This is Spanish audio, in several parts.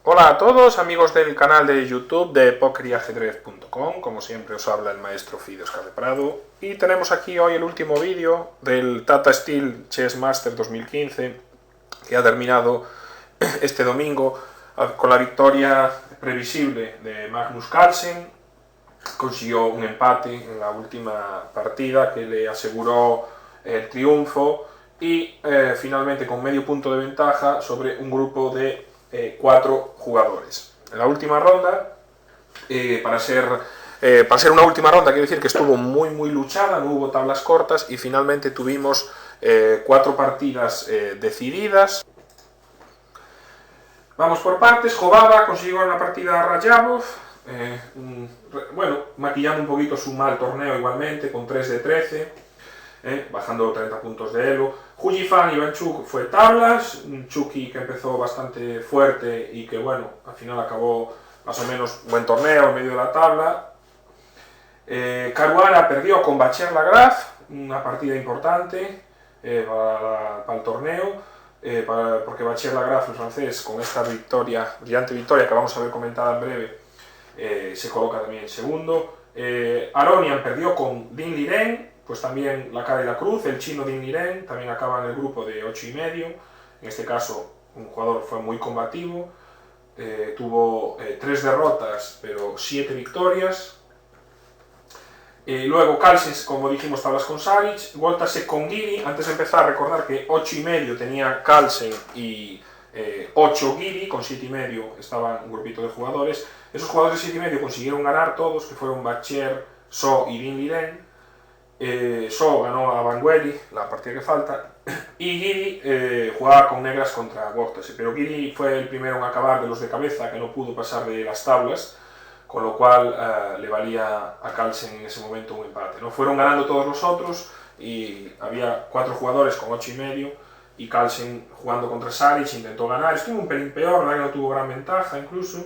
Hola a todos, amigos del canal de YouTube de PokerYajedrez.com. Como siempre os habla el maestro Fide Oscar de Prado. Y tenemos aquí hoy el último vídeo del Tata Steel Chess Masters 2015, que ha terminado este domingo con la victoria previsible de Magnus Carlsen. Consiguió un empate en la última partida que le aseguró el triunfo y finalmente con medio punto de ventaja sobre un grupo de 4 jugadores. En la última ronda, para ser una última ronda, quiero decir que estuvo muy luchada, no hubo tablas cortas y finalmente tuvimos 4 partidas decididas. Vamos por partes. Jobaba consiguió en la partida a Rajabov, maquillando un poquito su mal torneo igualmente, con 3 de 13, bajando 30 puntos de elo. Hujifan y Ivanchuk fue tablas, Chucky que empezó bastante fuerte y que bueno, al final acabó más o menos buen torneo en medio de la tabla. Caruana perdió con Vacher-Lagrave, una partida importante para el torneo, porque Vacher-Lagrave, el francés, con esta brillante victoria que vamos a ver comentada en breve, se coloca también en segundo. Aronian perdió con Ding Liren, pues también la cara y la cruz. El chino Ding Liren también acaba en el grupo de 8,5. En este caso, un jugador fue muy combativo, tuvo 3 derrotas, pero 7 victorias. Luego Carlsen, como dijimos, tablas con Saric. Voltasek con Giri. Antes de empezar, recordar que 8,5 tenía Carlsen y 8 Giri, con 7,5 estaba un grupito de jugadores. Esos jugadores de 7,5 consiguieron ganar todos, que fueron Vacher, So y Ding Liren. So ganó a Vangueli, la partida que falta, y Giri jugaba con negras contra Voltasek, pero Giri fue el primero en acabar de los de cabeza, que no pudo pasar de las tablas, con lo cual le valía a Carlsen en ese momento un empate, ¿no? Fueron ganando todos los otros y había 4 jugadores con 8,5 y Carlsen jugando contra Saric intentó ganar. Estuvo un pelín peor, ¿verdad? Que no tuvo gran ventaja incluso.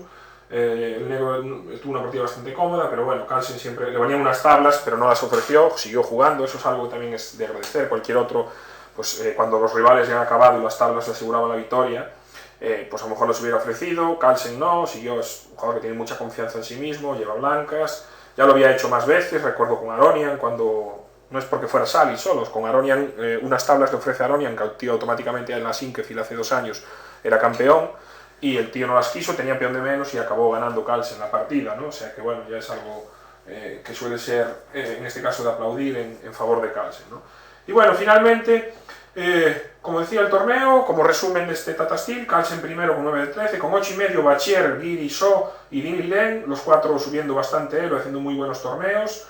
El negro tuvo una partida bastante cómoda, pero bueno, Carlsen siempre le valían unas tablas, pero no las ofreció, siguió jugando. Eso es algo que también es de agradecer. Cualquier otro, pues cuando los rivales ya han acabado y las tablas le aseguraban la victoria, pues a lo mejor los hubiera ofrecido. Carlsen no, siguió, es un jugador que tiene mucha confianza en sí mismo, lleva blancas, ya lo había hecho más veces. Recuerdo con Aronian, cuando no es porque fuera Salic solos, con Aronian unas tablas le ofrece a Aronian, que el tío automáticamente en la Sinquefield hace 2 años era campeón, y el tío no las quiso, tenía peón de menos y acabó ganando Carlsen la partida, ¿no? O sea que bueno, ya es algo que suele ser, en este caso, de aplaudir en favor de Carlsen, ¿no? Y bueno, finalmente, como decía el torneo, como resumen de este Tata Steel, Carlsen primero con 9 de 13, con 8,5 Vacher, Giri, So y Ding Liren, los 4 subiendo bastante elo, haciendo muy buenos torneos.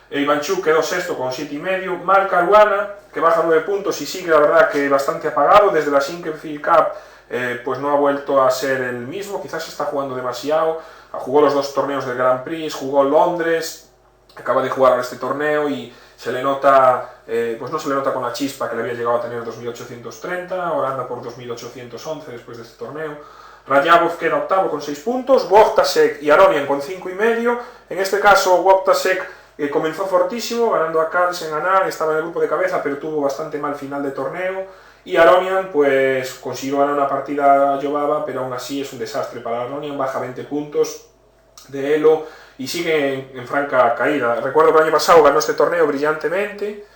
Ivanchuk quedó sexto con 7,5, Mal Caruana, que baja 9 puntos y sigue la verdad que bastante apagado desde la Sinquefield Cup. Pues no ha vuelto a ser el mismo, quizás está jugando demasiado. Jugó los 2 torneos del Grand Prix, jugó Londres, acaba de jugar este torneo y se le nota, pues no se le nota con la chispa que le había llegado a tener en 2830, ahora anda por 2811 después de este torneo. Rajabov queda octavo con 6 puntos, Voltasek y Aronian con 5,5. En este caso Voltasek comenzó fortísimo, ganando a Carlsen, estaba en el grupo de cabeza, pero tuvo bastante mal final de torneo. Y Aronian pues consiguió ganar una partida a Jobava, pero aún así es un desastre para Aronian, baja 20 puntos de elo y sigue en franca caída. Recuerdo que el año pasado ganó este torneo brillantemente,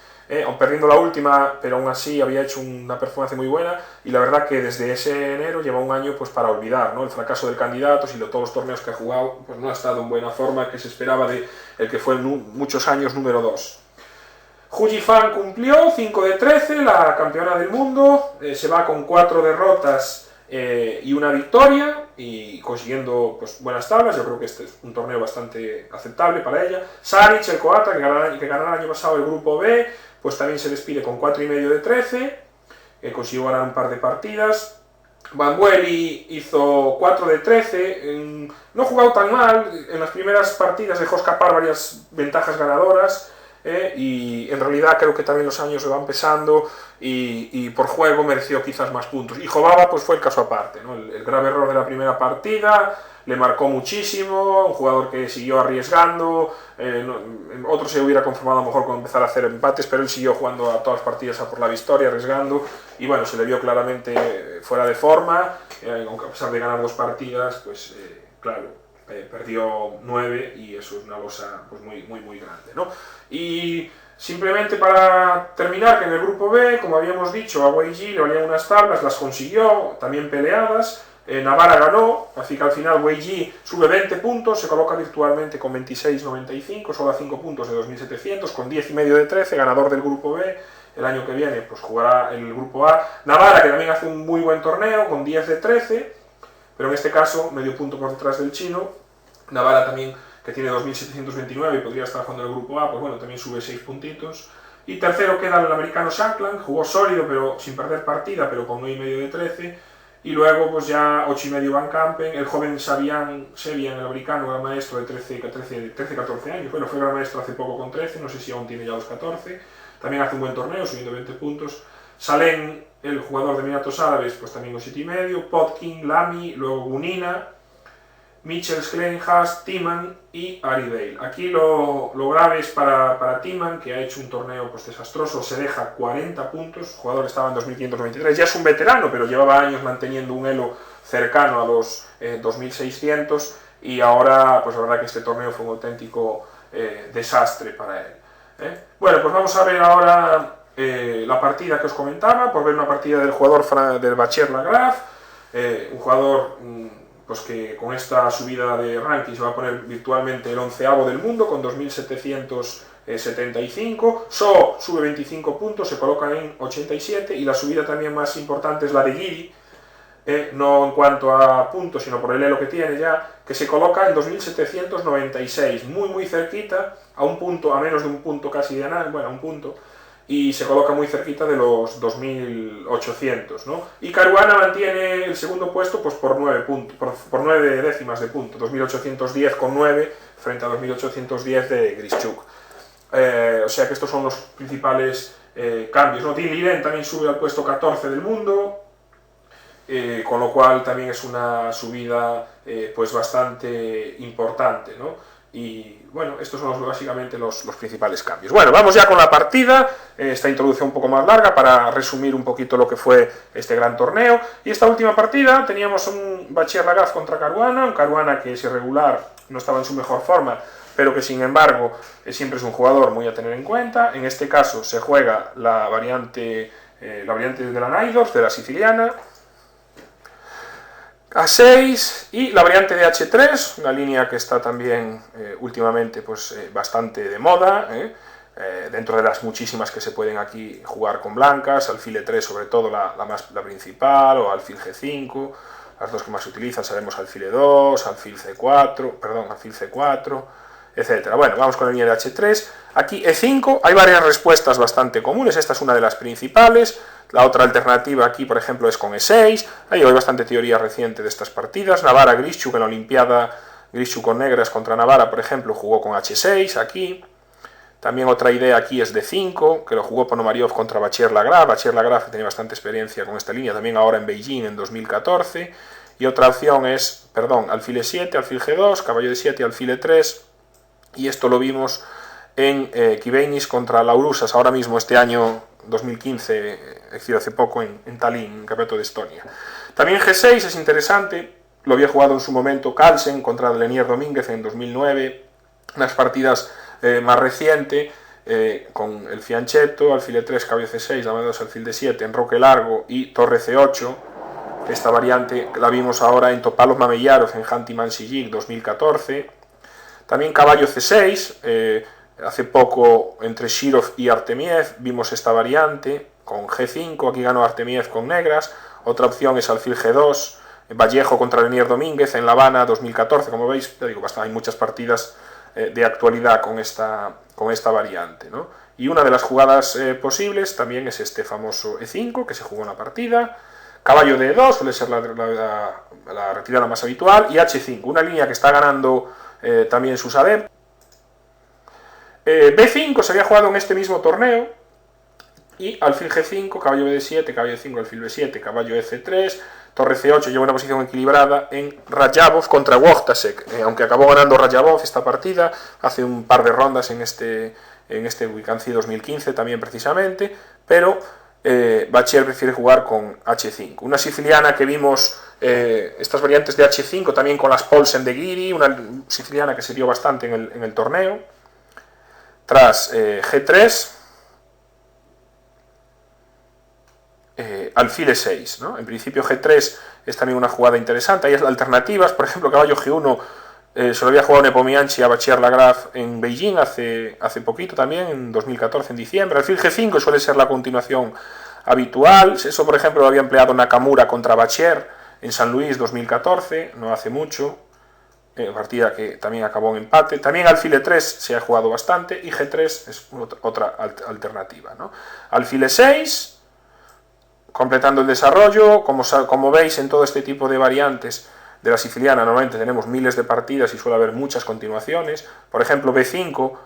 perdiendo la última, pero aún así había hecho una performance muy buena, y la verdad que desde ese enero lleva un año pues para olvidar, ¿no? El fracaso del candidato, y todos los torneos que ha jugado pues no ha estado en buena forma, que se esperaba de el que fue muchos años número 2. Hujifan cumplió 5 de 13, la campeona del mundo, se va con 4 derrotas y una victoria, y consiguiendo pues buenas tablas. Yo creo que este es un torneo bastante aceptable para ella. Saric, el croata, que ganó el año pasado el grupo B, pues también se despide con 4,5 de 13, consiguió ganar un par de partidas. Vangueli hizo 4 de 13, no ha jugado tan mal, en las primeras partidas dejó escapar varias ventajas ganadoras. y en realidad creo que también los años le van pesando y por juego mereció quizás más puntos. Y Jobava pues fue el caso aparte, ¿no? El grave error de la primera partida le marcó muchísimo, un jugador que siguió arriesgando, otro se hubiera conformado a lo mejor con empezar a hacer empates, pero él siguió jugando a todas las partidas a por la victoria, arriesgando, y bueno, se le vio claramente fuera de forma, aunque a pesar de ganar 2 partidas, pues claro, perdió 9 y eso es una losa pues muy grande, ¿no? Y simplemente para terminar, que en el grupo B, como habíamos dicho, a Weiji le valían unas tablas, las consiguió, también peleadas. Navarra ganó, así que al final Weiji sube 20 puntos, se coloca virtualmente con 26,95, solo a 5 puntos de 2.700, con 10,5 de 13, ganador del grupo B. El año que viene pues jugará el grupo A. Navarra, que también hace un muy buen torneo, con 10 de 13, pero en este caso medio punto por detrás del chino. Navarra también, que tiene 2.729 y podría estar jugando el grupo A, pues bueno, también sube 6 puntitos. Y tercero queda el americano Shankland, jugó sólido pero sin perder partida, pero con 9,5 de 13. Y luego pues ya 8,5 Van Campen, el joven Sebian, el americano, gran maestro de 13-14 años, bueno, fue gran maestro hace poco con 13, no sé si aún tiene ya los 14, también hace un buen torneo, subiendo 20 puntos. Salem, el jugador de Emiratos Árabes, pues también con 7,5, Potkin, Lamy, luego Gunina, Mitchell, Kleinhaas, Timan y Aridale. Aquí lo grave es para Timan, que ha hecho un torneo pues desastroso, se deja 40 puntos, el jugador estaba en 2.593, ya es un veterano, pero llevaba años manteniendo un elo cercano a los 2.600 y ahora pues la verdad que este torneo fue un auténtico desastre para él. Bueno, pues vamos a ver ahora la partida que os comentaba, por ver una partida del jugador del Bachar Lagrave, un jugador pues que con esta subida de ranking se va a poner virtualmente el 11º del mundo con 2.775, So sube 25 puntos, se coloca en 87 y la subida también más importante es la de Giri, no en cuanto a puntos sino por el elo que tiene ya, que se coloca en 2.796, muy cerquita, a menos de un punto casi de Anand, bueno, un punto, y se coloca muy cerquita de los 2.800, ¿no? Y Caruana mantiene el segundo puesto pues por 9 décimas de punto, 2.810 con 9 frente a 2.810 de Grischuk. O sea que estos son los principales cambios, ¿no? Dean Liren también sube al puesto 14 del mundo, con lo cual también es una subida pues bastante importante, ¿no? Y bueno, estos son básicamente los principales cambios. Bueno, vamos ya con la partida, esta introducción un poco más larga para resumir un poquito lo que fue este gran torneo. Y esta última partida teníamos un Bachar Lagrave contra Caruana, un Caruana que es irregular, no estaba en su mejor forma, pero que sin embargo siempre es un jugador muy a tener en cuenta. En este caso se juega la variante de la Naidorf, de la siciliana, A6 y la variante de H3, una línea que está también últimamente pues, bastante de moda, dentro de las muchísimas que se pueden aquí jugar con blancas, alfil E3 sobre todo la principal, o alfil G5, las dos que más se utilizan, sabemos alfil E2, alfil C4, etc. Bueno, vamos con la línea de H3, aquí E5, hay varias respuestas bastante comunes, esta es una de las principales. La otra alternativa aquí, por ejemplo, es con E6. Hay bastante teoría reciente de estas partidas. Navarra, Grischuk en la Olimpiada, Grischuk con negras contra Navarra, por ejemplo, jugó con H6 aquí. También otra idea aquí es D5, que lo jugó Ponomariov contra Bachar Lagrave. Bachar Lagrave tenía bastante experiencia con esta línea, también ahora en Beijing en 2014. Y otra opción es, alfil E7, alfil G2, caballo D7 y alfil E3. Y esto lo vimos en Kibeinis contra Laurusas, ahora mismo este año 2015, es decir, hace poco en Tallinn, en el campeonato de Estonia. También G6 es interesante, lo había jugado en su momento Carlsen contra Lenier Domínguez en 2009, unas partidas más recientes, con el Fianchetto, alfil E3, caballo C6, dama 2, alfil D7, enroque largo y torre C8. Esta variante la vimos ahora en Topalov Mamellarov en Hanti Mansijik 2014. También caballo C6, hace poco entre Shirov y Artemiev vimos esta variante con G5, aquí ganó Artemiev con negras. Otra opción es alfil G2, Vallejo contra Lenier Domínguez en La Habana 2014, como veis, ya digo, hay muchas partidas de actualidad con esta variante, ¿no? Y una de las jugadas posibles también es este famoso E5 que se jugó en la partida, caballo de E2 suele ser la retirada más habitual, y H5, una línea que está ganando también sus adeptos. B5 se había jugado en este mismo torneo, y alfil G5, caballo B7, caballo D5, alfil B7, caballo F3, torre C8 lleva una posición equilibrada en Rayabov contra Wojtasek, aunque acabó ganando Rayabov esta partida hace un par de rondas en este Wicancy 2015 también precisamente, pero Bachier prefiere jugar con H5. Una siciliana que vimos, estas variantes de H5 también con las Paulsen de Giri, una siciliana que se dio bastante en el torneo. Tras G3, alfil E6, ¿no? En principio G3 es también una jugada interesante, hay alternativas, por ejemplo caballo G1 se lo había jugado Nepomianchi a Bachier Lagrave en Beijing hace poquito también, en 2014, en diciembre. Alfil G5 suele ser la continuación habitual, eso por ejemplo lo había empleado Nakamura contra Bachier en San Luis 2014, no hace mucho, partida que también acabó en empate. También alfil E3 se ha jugado bastante y G3 es otra alternativa, ¿no? Alfil E6, completando el desarrollo. Como veis, en todo este tipo de variantes de la siciliana normalmente tenemos miles de partidas y suele haber muchas continuaciones. Por ejemplo, B5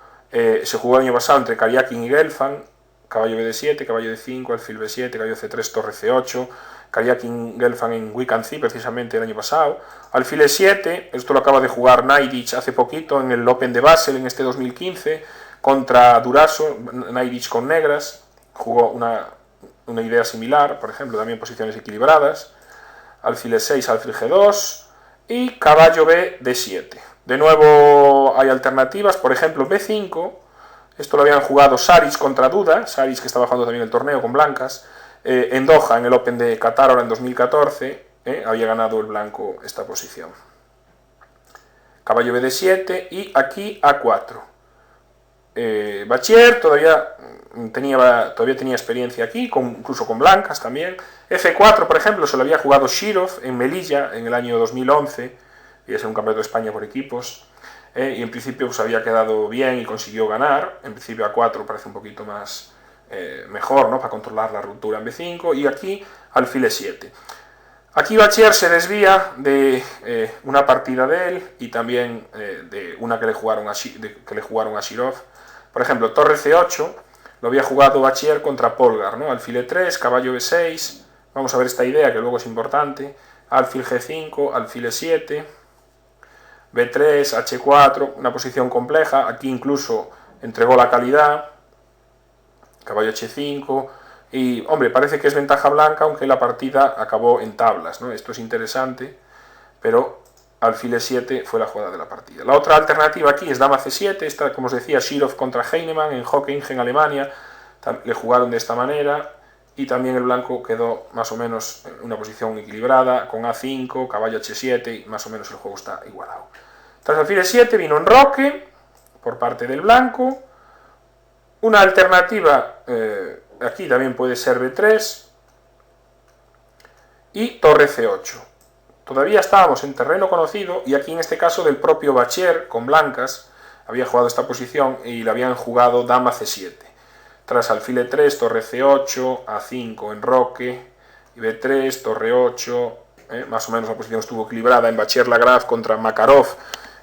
se jugó el año pasado entre Karyakin y Gelfand, caballo BD7, caballo D5, alfil B7, caballo C3, torre C8, Karyakin Gelfand en Wicancy precisamente el año pasado. Alfil E7, esto lo acaba de jugar Najdic hace poquito en el Open de Basel en este 2015 contra Duraso, Najdic con negras, jugó una idea similar, por ejemplo, también posiciones equilibradas. Alfil E6, alfil G2 y caballo B, D7. De nuevo hay alternativas, por ejemplo B5, esto lo habían jugado Saric contra Duda, Saric que estaba jugando también el torneo con blancas, en Doha, en el Open de Qatar ahora en 2014, había ganado el blanco esta posición. Caballo B, D7 y aquí A4. Bachier todavía tenía experiencia aquí, incluso con blancas también. F4, por ejemplo, se lo había jugado Shirov en Melilla en el año 2011, y es un campeonato de España por equipos, y en principio pues había quedado bien y consiguió ganar. En principio A4 parece un poquito más mejor, ¿no?, para controlar la ruptura en B5, y aquí alfil E7. Aquí Bachier se desvía de una partida de él y también de una que le jugaron a Shirov. Por ejemplo, torre C8 lo había jugado Bachier contra Polgar, ¿no? Alfil E3, caballo B6, vamos a ver esta idea que luego es importante, alfil G5, alfil E7, B3, H4, una posición compleja, aquí incluso entregó la calidad, caballo H5, y hombre, parece que es ventaja blanca, aunque la partida acabó en tablas, ¿no? Esto es interesante, pero alfil E7 fue la jugada de la partida. La otra alternativa aquí es dama C7, esta, como os decía, Shirov contra Heinemann en Hockenheim, Alemania, le jugaron de esta manera, y también el blanco quedó más o menos en una posición equilibrada, con A5, caballo H7, y más o menos el juego está igualado. Tras alfil E7 vino enroque por parte del blanco. Una alternativa aquí también puede ser B3 y torre C8. Todavía estábamos en terreno conocido, y aquí en este caso del propio Bachier con blancas había jugado esta posición y le habían jugado dama C7. Tras alfil E3, torre C8, A5 enroque, y B3, torre 8, más o menos la posición estuvo equilibrada en Bachier Lagrave contra Makarov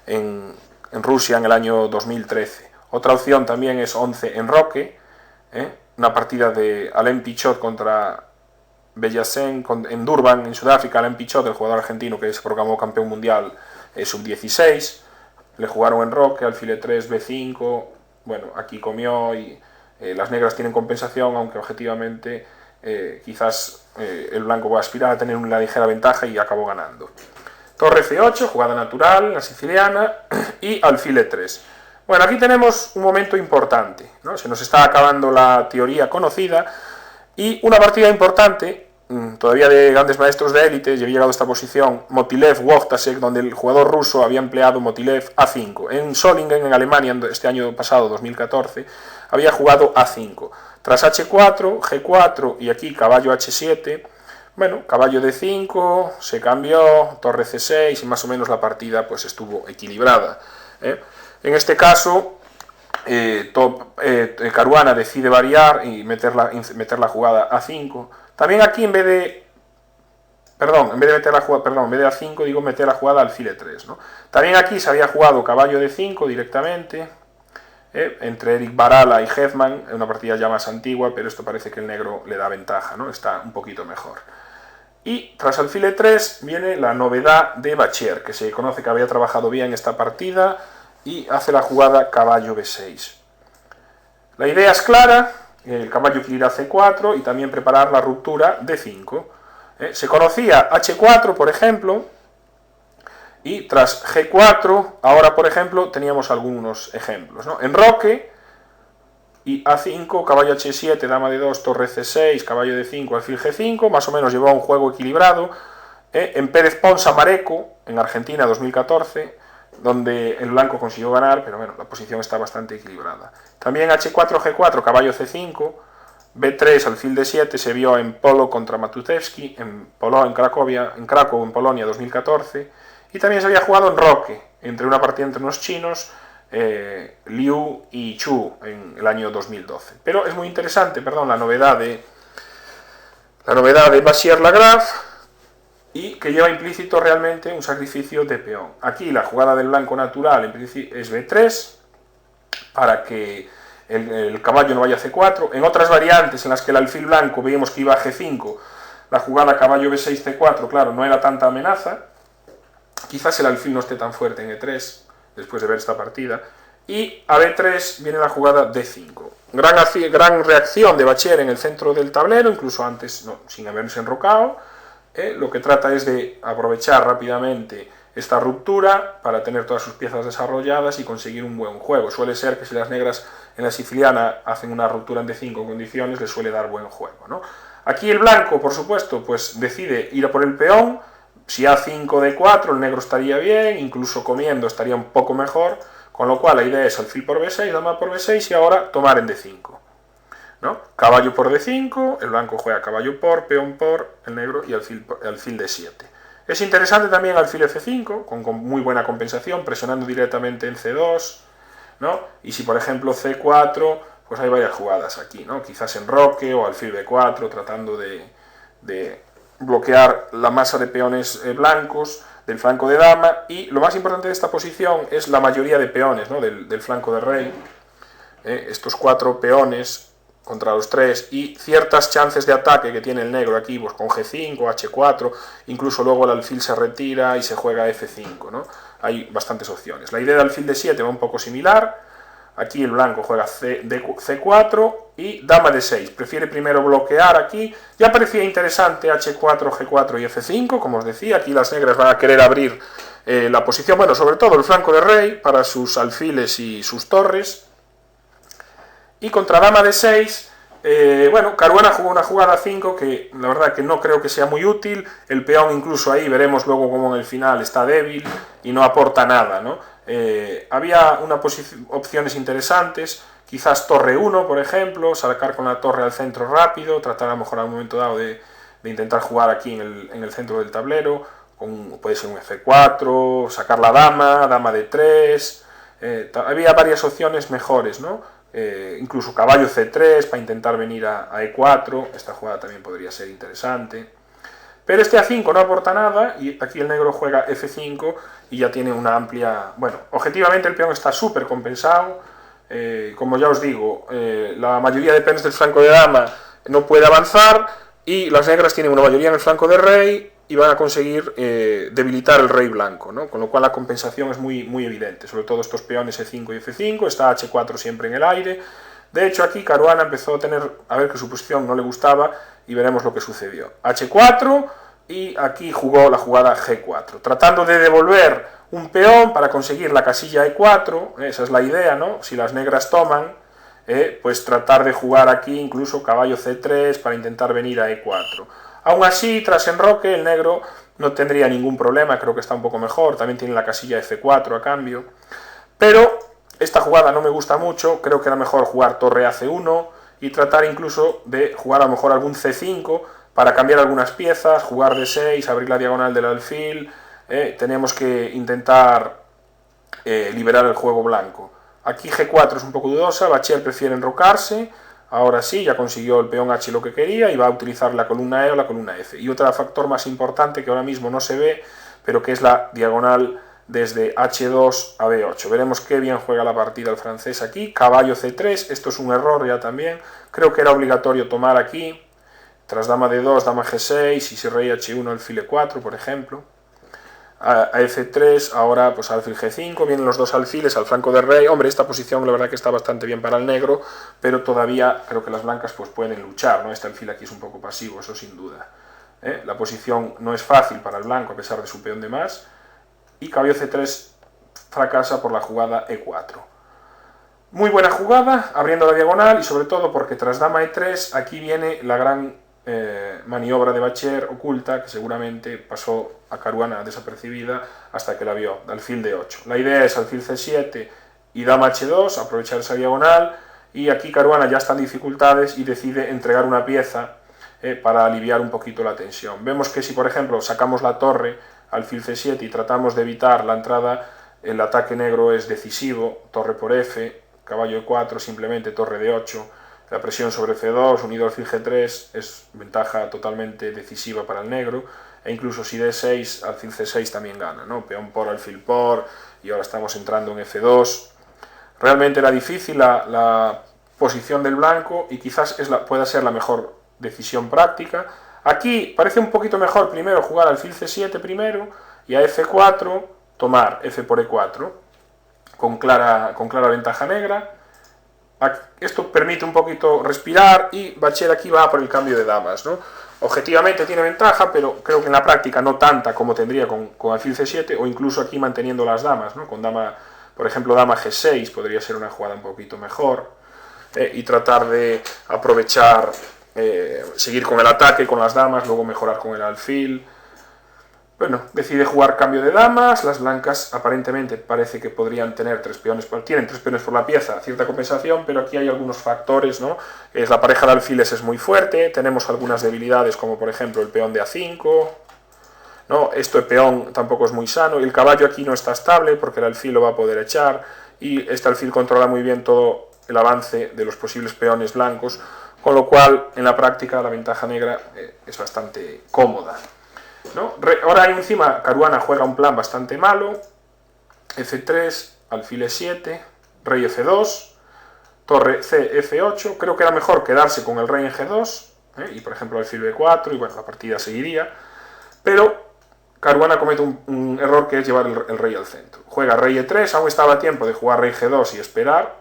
en Rusia en el año 2013. Otra opción también es 11 enroque, una partida de Alain Pichot contra Bellasen en Durban, en Sudáfrica. Alain Pichot, el jugador argentino que se proclamó campeón mundial sub-16, le jugaron enroque, alfil E3, B5, bueno, aquí comió y las negras tienen compensación, aunque objetivamente quizás el blanco va a aspirar a tener una ligera ventaja y acabó ganando. Torre C8, jugada natural, la siciliana, y alfil E3. Bueno, aquí tenemos un momento importante, ¿no? Se nos está acabando la teoría conocida, y una partida importante, todavía de grandes maestros de élite, había llegado a esta posición Motilev-Wojtasek, donde el jugador ruso había empleado Motilev A5. En Solingen, en Alemania, este año pasado, 2014, había jugado A5. Tras H4, G4 y aquí caballo H7, bueno, caballo D5, se cambió, torre C6 y más o menos la partida pues estuvo equilibrada. En este caso, Caruana decide variar y meter la jugada A5. También aquí en vez de meter A5, digo meter la jugada alfil E3, ¿no? También aquí se había jugado caballo D5 directamente, entre Eric Barala y Hetman, una partida ya más antigua, pero esto parece que el negro le da ventaja, ¿no? Está un poquito mejor. Y tras alfil E3 viene la novedad de Bachier, que se conoce que había trabajado bien esta partida y hace la jugada caballo B6. La idea es clara, el caballo quiere ir a C4 y también preparar la ruptura D5. Se conocía H4, por ejemplo, y tras G4, ahora por ejemplo, teníamos algunos ejemplos, ¿no? Enroque y A5, caballo H7, dama de 2, torre C6, caballo D5, alfil G5, más o menos llevó a un juego equilibrado. En Pérez Ponsa Mareco, en Argentina 2014, donde el blanco consiguió ganar, pero bueno, la posición está bastante equilibrada. También H4, G4, caballo C5, B3, alfil D7, se vio en Polo contra Matutevsky, en Cracovia, en Polonia 2014, y también se había jugado en Roque, entre una partida entre unos chinos, Liu y Chu, en el año 2012. Pero es muy interesante, la novedad de Bachier-Lagrave, y que lleva implícito realmente un sacrificio de peón. Aquí la jugada del blanco natural en principio es B3, para que el caballo no vaya a C4. En otras variantes en las que el alfil blanco veíamos que iba a G5, la jugada caballo B6, C4, claro, no era tanta amenaza. Quizás el alfil no esté tan fuerte en E3, después de ver esta partida. Y a B3 viene la jugada D5. Gran reacción de Bachier en el centro del tablero, incluso antes, sin haberse enrocado. Lo que trata es de aprovechar rápidamente esta ruptura para tener todas sus piezas desarrolladas y conseguir un buen juego. Suele ser que si las negras en la siciliana hacen una ruptura en D5 en condiciones, les suele dar buen juego, ¿no? Aquí el blanco, por supuesto, pues decide ir a por el peón. Si A5, D4, el negro estaría bien, incluso comiendo estaría un poco mejor, con lo cual la idea es alfil por B6, dama por B6 y ahora tomar en D5. ¿No? Caballo por D5, el blanco juega caballo por, peón por, el negro y alfil D7. Es interesante también alfil F5, con muy buena compensación, presionando directamente en C2, ¿no? Y si por ejemplo C4, pues hay varias jugadas aquí, ¿no? Quizás enroque o alfil B4, tratando de bloquear la masa de peones blancos del flanco de dama, y lo más importante de esta posición es la mayoría de peones, ¿no? del flanco de rey, estos 4 peones contra los 3 y ciertas chances de ataque que tiene el negro aquí, pues con G5, H4, incluso luego el alfil se retira y se juega F5, ¿no? Hay bastantes opciones. La idea del alfil D7 va un poco similar. Aquí el blanco juega C4 y dama D6. Prefiere primero bloquear aquí. Ya parecía interesante H4, G4 y F5, como os decía. Aquí las negras van a querer abrir la posición, bueno, sobre todo el flanco de rey para sus alfiles y sus torres. Y contra dama D6, bueno, Caruana jugó una jugada 5 que la verdad que no creo que sea muy útil. El peón incluso ahí veremos luego cómo en el final está débil y no aporta nada, ¿no? Había opciones interesantes, quizás torre 1, por ejemplo, sacar con la torre al centro rápido, tratar a lo mejor a un momento dado de intentar jugar aquí en el centro del tablero, puede ser un F4, sacar la dama D3, había varias opciones mejores, ¿no? Incluso caballo C3 para intentar venir a E4, esta jugada también podría ser interesante. Pero este A5 no aporta nada y aquí el negro juega F5 y ya tiene una amplia... Bueno, objetivamente el peón está súper compensado. Como ya os digo, la mayoría de peones del flanco de dama no puede avanzar y las negras tienen una mayoría en el flanco de rey y van a conseguir debilitar el rey blanco, ¿no? Con lo cual la compensación es muy, muy evidente, sobre todo estos peones E5 y F5, está H4 siempre en el aire. De hecho aquí Caruana empezó a ver que su posición no le gustaba y veremos lo que sucedió. H4 y aquí jugó la jugada G4, tratando de devolver un peón para conseguir la casilla E4, esa es la idea, ¿no? Si las negras toman, pues tratar de jugar aquí incluso caballo C3 para intentar venir a E4. Aún así, tras enroque, el negro no tendría ningún problema, creo que está un poco mejor, también tiene la casilla F4 a cambio, pero esta jugada no me gusta mucho, creo que era mejor jugar torre a C1 y tratar incluso de jugar a lo mejor algún C5 para cambiar algunas piezas, jugar D6, abrir la diagonal del alfil, tenemos que intentar liberar el juego blanco. Aquí G4 es un poco dudosa, Bachier prefiere enrocarse, ahora sí, ya consiguió el peón H lo que quería y va a utilizar la columna E o la columna F. Y otro factor más importante que ahora mismo no se ve, pero que es la diagonal desde H2 a B8. Veremos qué bien juega la partida el francés aquí. Caballo C3, esto es un error ya también. Creo que era obligatorio tomar aquí. Tras dama D2, dama G6, y si rey H1, alfil E4, por ejemplo. A F3, ahora pues alfil G5, vienen los dos alfiles al flanco del rey. Hombre, esta posición la verdad que está bastante bien para el negro, pero todavía creo que las blancas pues pueden luchar, ¿no? Este alfil aquí es un poco pasivo, eso sin duda. La posición no es fácil para el blanco a pesar de su peón de más, y caballo C3 fracasa por la jugada E4. Muy buena jugada, abriendo la diagonal, y sobre todo porque tras dama E3 aquí viene la gran maniobra de Bacher oculta, que seguramente pasó a Caruana desapercibida hasta que la vio, alfil D8. La idea es alfil C7 y dama H2, aprovechar esa diagonal, y aquí Caruana ya está en dificultades y decide entregar una pieza para aliviar un poquito la tensión. Vemos que si por ejemplo sacamos la torre, alfil C7, y tratamos de evitar la entrada, el ataque negro es decisivo, torre por F, caballo E4, simplemente torre D8, la presión sobre F2 unido al alfil G3 es ventaja totalmente decisiva para el negro, e incluso si D6, alfil C6 también gana, ¿no? Peón por, alfil por, y ahora estamos entrando en F2. Realmente era difícil la posición del blanco, y quizás pueda ser la mejor decisión práctica. Aquí parece un poquito mejor primero jugar alfil C7 primero, y a F4 tomar F por E4, con clara ventaja negra. Esto permite un poquito respirar, y Bacher aquí va por el cambio de damas, ¿no? Objetivamente tiene ventaja, pero creo que en la práctica no tanta como tendría con alfil C7, o incluso aquí manteniendo las damas, ¿no? Con dama, por ejemplo, dama G6 podría ser una jugada un poquito mejor, y tratar de aprovechar, seguir con el ataque con las damas, luego mejorar con el alfil. Bueno, decide jugar cambio de damas. Las blancas aparentemente parece que podrían tener tienen tres peones por la pieza, cierta compensación, pero aquí hay algunos factores, ¿no? La pareja de alfiles es muy fuerte, tenemos algunas debilidades como por ejemplo el peón de A5, ¿no? Esto de peón tampoco es muy sano, y el caballo aquí no está estable porque el alfil lo va a poder echar, y este alfil controla muy bien todo el avance de los posibles peones blancos, con lo cual en la práctica la ventaja negra es bastante cómoda, ¿no? Ahora encima Caruana juega un plan bastante malo, F3, alfil E7, rey F2, torre C, F8, creo que era mejor quedarse con el rey en G2, y por ejemplo alfil B4, y bueno, la partida seguiría, pero Caruana comete un error, que es llevar el rey al centro. Juega rey E3, aún estaba a tiempo de jugar rey G2 y esperar,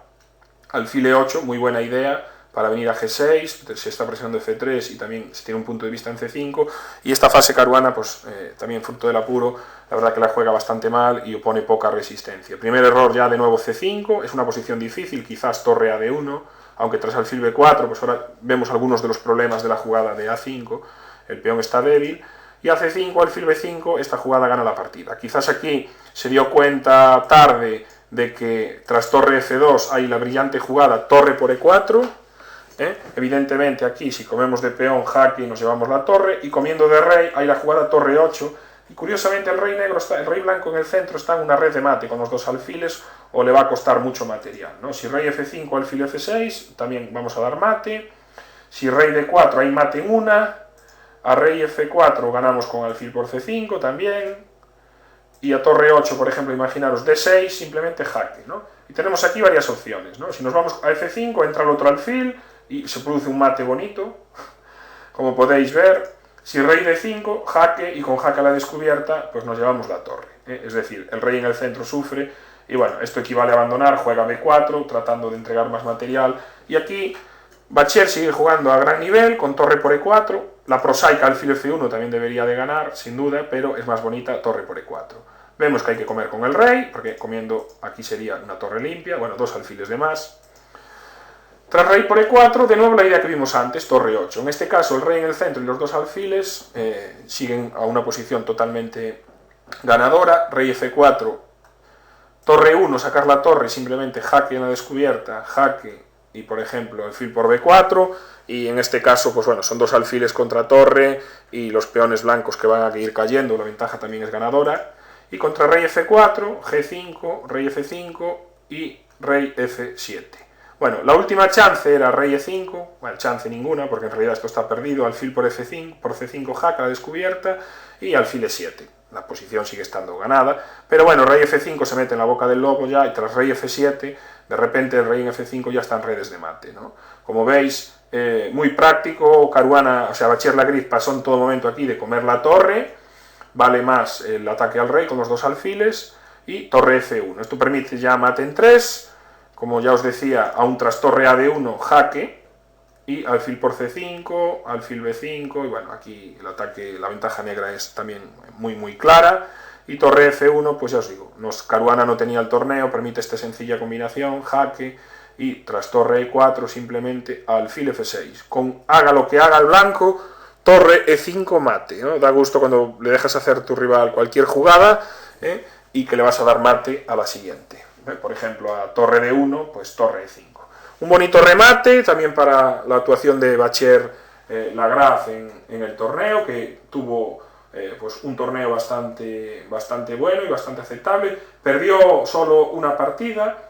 alfil E8, muy buena idea, para venir a G6, se está presionando F3 y también se tiene un punto de vista en C5, y esta fase Caruana, pues también fruto del apuro, la verdad que la juega bastante mal y opone poca resistencia. Primer error ya de nuevo C5, es una posición difícil, quizás torre a D1, aunque tras alfil B4, pues ahora vemos algunos de los problemas de la jugada de A5, el peón está débil, y a C5, alfil B5, esta jugada gana la partida. Quizás aquí se dio cuenta tarde de que tras torre F2 hay la brillante jugada torre por E4, evidentemente aquí si comemos de peón jaque nos llevamos la torre, y comiendo de rey hay la jugada torre 8, y curiosamente el rey blanco en el centro está en una red de mate con los dos alfiles, o le va a costar mucho material, ¿no? Si rey F5, alfil F6 también vamos a dar mate, si rey D4 hay mate en una, a rey F4 ganamos con alfil por C5 también, y a torre 8, por ejemplo, imaginaros D6, simplemente jaque, ¿no? Y tenemos aquí varias opciones, ¿no? Si nos vamos a F5 entra el otro alfil y se produce un mate bonito, como podéis ver. Si rey D5, jaque, y con jaque a la descubierta, pues nos llevamos la torre, es decir, el rey en el centro sufre, y bueno, esto equivale a abandonar, juega B4, tratando de entregar más material, y aquí Bacher sigue jugando a gran nivel, con torre por E4, la prosaica alfil F1 también debería de ganar, sin duda, pero es más bonita torre por E4. Vemos que hay que comer con el rey, porque comiendo aquí sería una torre limpia, bueno, dos alfiles de más. Tras rey por E4, de nuevo la idea que vimos antes, torre 8. En este caso el rey en el centro y los dos alfiles siguen a una posición totalmente ganadora. Rey F4, torre 1, sacar la torre, simplemente jaque en la descubierta, jaque, y por ejemplo alfil por B4, y en este caso pues bueno, son dos alfiles contra torre y los peones blancos que van a ir cayendo, la ventaja también es ganadora. Y contra rey F4, G5, rey F5 y rey F7. Bueno, la última chance era rey E5, bueno, chance ninguna, porque en realidad esto está perdido, alfil por F5, por C5 jaque a la descubierta, y alfil E7. la posición sigue estando ganada, pero bueno, rey F5 se mete en la boca del lobo ya, y tras rey F7, de repente el rey en F5 ya está en redes de mate, ¿no? Como veis, muy práctico, Caruana, o sea, Bachier-Lagrave pasó en todo momento aquí de comer la torre, vale más el ataque al rey con los dos alfiles, y torre F1. Esto permite ya mate en 3, como ya os decía, aún tras torre AD1, jaque, y alfil por C5, alfil B5, y bueno, aquí el ataque, la ventaja negra es también muy clara, y torre F1, pues ya os digo, Caruana no tenía el torneo, permite esta sencilla combinación, jaque, y tras torre E4 simplemente alfil F6, con haga lo que haga el blanco, torre E5 mate, ¿no? Da gusto cuando le dejas hacer a tu rival cualquier jugada, y que le vas a dar mate a la siguiente, por ejemplo a torre D1, pues torre E5. Un bonito remate también para la actuación de Bachier-Lagrave en el torneo, que tuvo pues un torneo bastante bueno y bastante aceptable. Perdió solo una partida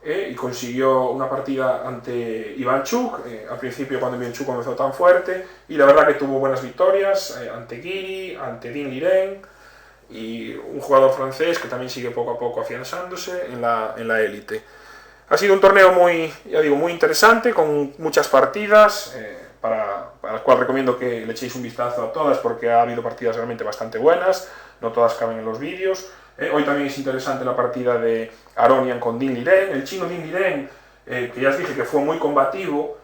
y consiguió una partida ante Ivanchuk, al principio cuando Ivanchuk comenzó tan fuerte, y la verdad que tuvo buenas victorias ante Guiri, ante Dean Liren, y un jugador francés que también sigue poco a poco afianzándose en la élite. Ha sido un torneo muy interesante, con muchas partidas, para el cual recomiendo que le echéis un vistazo a todas, porque ha habido partidas realmente bastante buenas, no todas caben en los vídeos. Hoy también es interesante la partida de Aronian con Dean Liren. El chino Dean Liren, que ya os dije que fue muy combativo,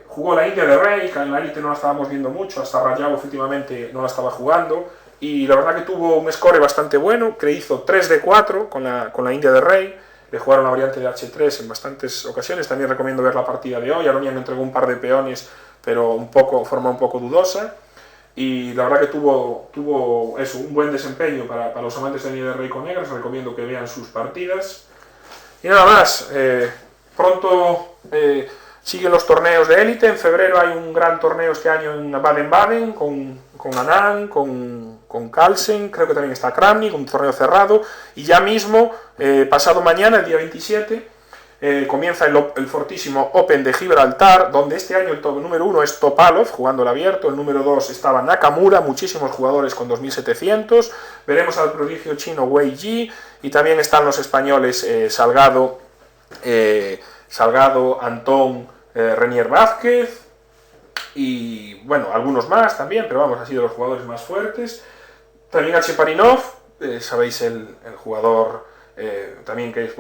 jugó la India de Rey, que en la élite no la estábamos viendo mucho, hasta Rayabo últimamente no la estaba jugando, y la verdad que tuvo un score bastante bueno, que hizo 3 de 4 con la India de Rey. Le jugaron la variante de H3 en bastantes ocasiones. También recomiendo ver la partida de hoy. Aronian entregó un par de peones, pero forma un poco dudosa. Y la verdad que tuvo eso, un buen desempeño para los amantes de India de Rey con negras. Recomiendo que vean sus partidas. Y nada más, pronto siguen los torneos de élite. En febrero hay un gran torneo este año en Baden-Baden con Anand, con Carlsen, creo que también está Kramnik, un torneo cerrado, y ya mismo, pasado mañana, el día 27, comienza el fortísimo Open de Gibraltar, donde este año el número 1 es Topalov, jugando el abierto, el número 2 estaba Nakamura, muchísimos jugadores con 2.700, veremos al prodigio chino Wei Ji, y también están los españoles Salgado, Antón, Renier Vázquez, y bueno, algunos más también, pero vamos, han sido los jugadores más fuertes. También Cheparinov, sabéis, el jugador también que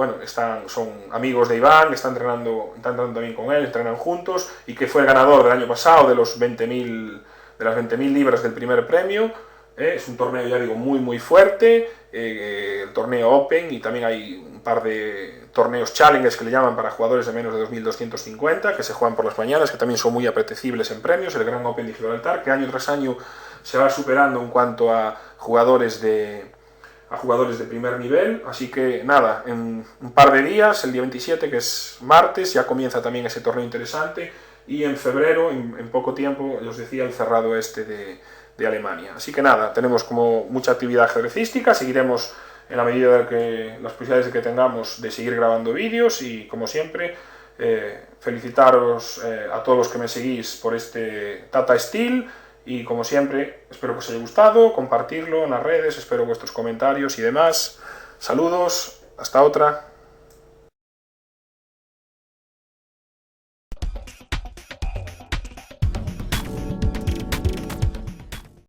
son amigos de Iván, están entrenando también con él, entrenan juntos, y que fue el ganador del año pasado de las 20.000 libras del primer premio. Es un torneo, ya digo, muy fuerte, el torneo Open, y también hay un par de torneos Challengers que le llaman para jugadores de menos de 2.250, que se juegan por las mañanas, que también son muy apetecibles en premios, el Gran Open de Gibraltar, que año tras año se va superando en cuanto a jugadores de primer nivel. Así que nada, en un par de días, el día 27, que es martes, ya comienza también ese torneo interesante, y en febrero, en poco tiempo, os decía, el cerrado de Alemania. Así que nada, tenemos como mucha actividad ajedrecística, seguiremos en la medida de que las posibilidades de que tengamos de seguir grabando vídeos, y como siempre, felicitaros a todos los que me seguís por este Tata Steel, y como siempre, espero que os haya gustado, compartirlo en las redes, espero vuestros comentarios y demás. Saludos, hasta otra.